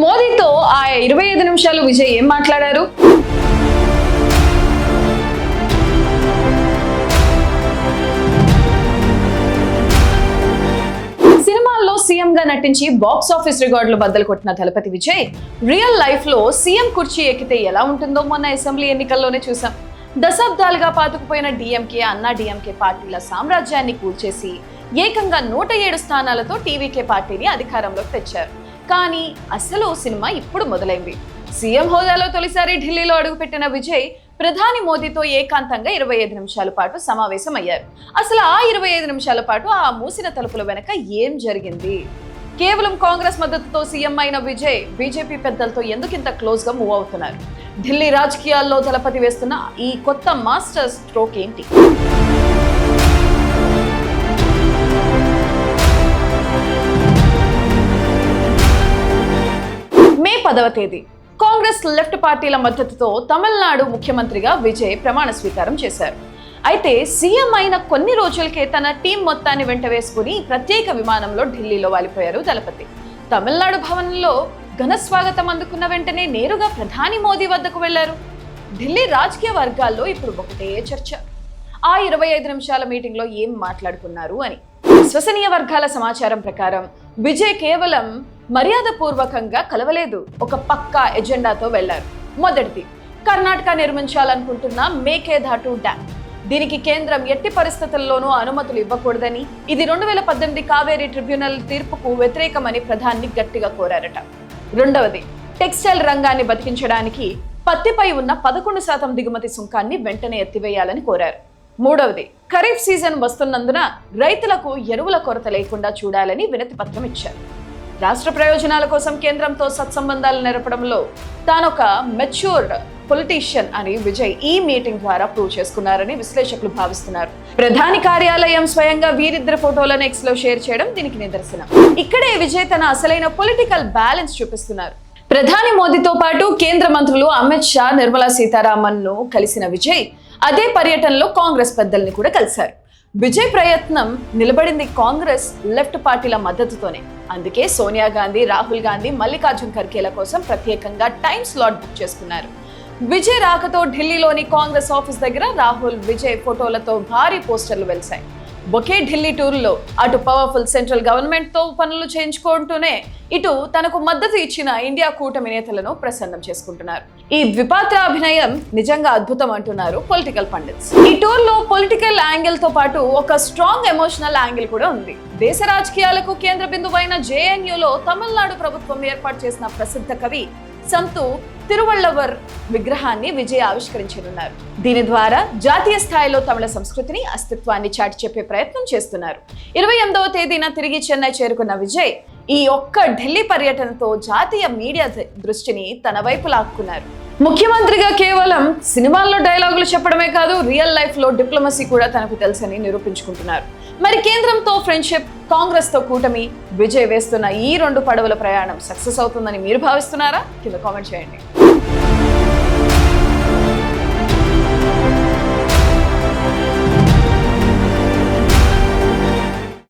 మోదీతో ఆ 25 నిమిషాలు విజయ్ ఏం మాట్లాడారు? సినిమాల్లో సీఎం గా నటించి బాక్స్ ఆఫీస్ రికార్డులు బద్దలు కొట్టిన దళపతి విజయ్ రియల్ లైఫ్ లో సీఎం కుర్చీ ఎక్కితే ఎలా ఉంటుందో మొన్న అసెంబ్లీ ఎన్నికల్లోనే చూసాం. దశాబ్దాలుగా పాతుకుపోయిన డిఎంకే, అన్నా డిఎంకే పార్టీల సామ్రాజ్యాన్ని కూల్చేసి ఏకంగా 107 స్థానాలతో టీవీకే పార్టీని అధికారంలోకి తెచ్చారు. కానీ అసలు సినిమా ఇప్పుడు మొదలైంది. సీఎం హోదాలో తొలిసారి ఢిల్లీలో అడుగుపెట్టిన విజయ్ ప్రధాని మోదీతో ఏకాంతంగా 25 నిమిషాల పాటు సమావేశం అయ్యారు. అసలు ఆ 25 నిమిషాల పాటు ఆ మూసిన తలుపుల వెనక ఏం జరిగింది? కేవలం కాంగ్రెస్ మద్దతుతో సీఎం అయిన విజయ్ బీజేపీ పెద్దలతో ఎందుకింత క్లోజ్ గా మూవ్ అవుతున్నారు? ఢిల్లీ రాజకీయాల్లో దళపతి వేస్తున్న ఈ కొత్త మాస్టర్ స్ట్రోక్ ఏంటి? మే 10వ తేదీ కాంగ్రెస్ లెఫ్ట్ పార్టీల మద్దతుతో తమిళనాడు ముఖ్యమంత్రిగా విజయ్ ప్రమాణ స్వీకారం చేశారు. అయితే సీఎం అయిన కొన్ని రోజులకే తన టీం మొత్తాన్ని వెంట వేసుకుని ప్రత్యేక విమానంలో ఢిల్లీలో వాలిపోయారు దళపతి. తమిళనాడు భవన్లో ఘన స్వాగతం అందుకున్న వెంటనే నేరుగా ప్రధాని మోదీ వద్దకు వెళ్లారు. ఢిల్లీ రాజకీయ వర్గాల్లో ఇప్పుడు ఒకటే చర్చ, ఆ 25 నిమిషాల మీటింగ్ లో ఏం మాట్లాడుకున్నారు అని. విశ్వసనీయ వర్గాల సమాచారం ప్రకారం విజయ్ కేవలం మర్యాదపూర్వకంగా కలవలేదు, ఒక పక్కా ఎజెండాతో వెళ్లారు. మొదటిది, కర్ణాటక నిర్మించాలనుకుంటున్న మేకేదాటు డ్యామ్. దీనికి కేంద్రం ఎట్టి పరిస్థితుల్లోనూ అనుమతులు ఇవ్వకూడదని, ఇది 2018 కావేరీ ట్రిబ్యునల్ తీర్పుకు వ్యతిరేకమని ప్రధాని గట్టిగా కోరారట. రెండవది, టెక్స్టైల్ రంగాన్ని బతికించడానికి పత్తిపై ఉన్న 11% దిగుమతి సుంకాన్ని వెంటనే ఎత్తివేయాలని కోరారు. మూడవది, ఖరీఫ్ సీజన్ వస్తున్నందున రైతులకు ఎరువుల కొరత లేకుండా చూడాలని వినతి పత్రం ఇచ్చారు. రాష్ట్ర ప్రయోజనాల కోసం కేంద్రంతో సత్సంబంధాలు నెరపడంలో తానొక మెచ్యూర్ పొలిటీషియన్ అని విజయ్ ఈ మీటింగ్ ద్వారా ప్రూవ్ చేసుకున్నారని విశ్లేషకులు భావిస్తున్నారు. ప్రధాని కార్యాలయం స్వయంగా వీరిద్దరి ఫోటోలను ఎక్స్ లో షేర్ చేయడం దీనికి నిదర్శనం. ఇక్కడే విజయ్ తన అసలైన పొలిటికల్ బ్యాలెన్స్ చూపిస్తున్నారు. ప్రధాని మోదీతో పాటు కేంద్ర మంత్రులు అమిత్ షా, నిర్మలా సీతారామన్ ను కలిసిన విజయ్ అదే పర్యటనలో కాంగ్రెస్ పెద్దల్ని కూడా కలిశారు. విజయ్ ప్రయత్నం నిలబడింది కాంగ్రెస్ లెఫ్ట్ పార్టీల మద్దతుతోనే. అందుకే సోనియా గాంధీ, రాహుల్ గాంధీ, మల్లికార్జున్ ఖర్గేల కోసం ప్రత్యేకంగా టైం స్లాట్ బుక్ చేసుకున్నారు. విజయ్ రాకతో ఢిల్లీలోని కాంగ్రెస్ ఆఫీస్ దగ్గర రాహుల్, విజయ్ ఫోటోలతో భారీ పోస్టర్లు వెలిశాయి. ఒకే ఢిల్లీ టూర్లో అటు పవర్ఫుల్ సెంట్రల్ గవర్నమెంట్ తో పనులు చేయించుకుంటూనే ఇటు తనకు మద్దతు ఇచ్చిన ఇండియా కూటమి నేతలను ప్రసన్నం చేసుకుంటున్నారు. ఈ ద్విపాత్ర అభినయం నిజంగా అద్భుతం అంటున్నారు పొలిటికల్ పండిట్స్. ఈ టూర్ లో పొలిటికల్ యాంగిల్ తో పాటు ఒక స్ట్రాంగ్ ఎమోషనల్ యాంగిల్ కూడా ఉంది. దేశ రాజకీయాలకు కేంద్ర బిందువైన జేఎన్యూలో తమిళనాడు ప్రభుత్వం ఏర్పాటు చేసిన ప్రసిద్ధ కవి సంతు తిరువళ్ళవర్ విగ్రహాన్ని విజయ్ ఆవిష్కరించనున్నారు. దీని ద్వారా జాతీయ స్థాయిలో తమిళ సంస్కృతిని, అస్తిత్వాన్ని చాటి చెప్పే ప్రయత్నం చేస్తున్నారు. 28వ తేదీన తిరిగి చెన్నై చేరుకున్న విజయ్ ఈ ఒక్క ఢిల్లీ పర్యటనతో జాతీయ మీడియా దృష్టిని తన వైపు లాక్కున్నారు. ముఖ్యమంత్రిగా కేవలం సినిమాల్లో డైలాగులు చెప్పడమే కాదు, రియల్ లైఫ్ లో డిప్లొమసీ కూడా తనకు తెలుసని నిరూపించుకుంటున్నారు. మరి కేంద్రంతో ఫ్రెండ్షిప్, కాంగ్రెస్ తో కూటమి, విజయ్ వేస్తున్న ఈ 2 పడవల ప్రయాణం సక్సెస్ అవుతుందని మీరు భావిస్తున్నారా? కింద కామెంట్ చేయండి.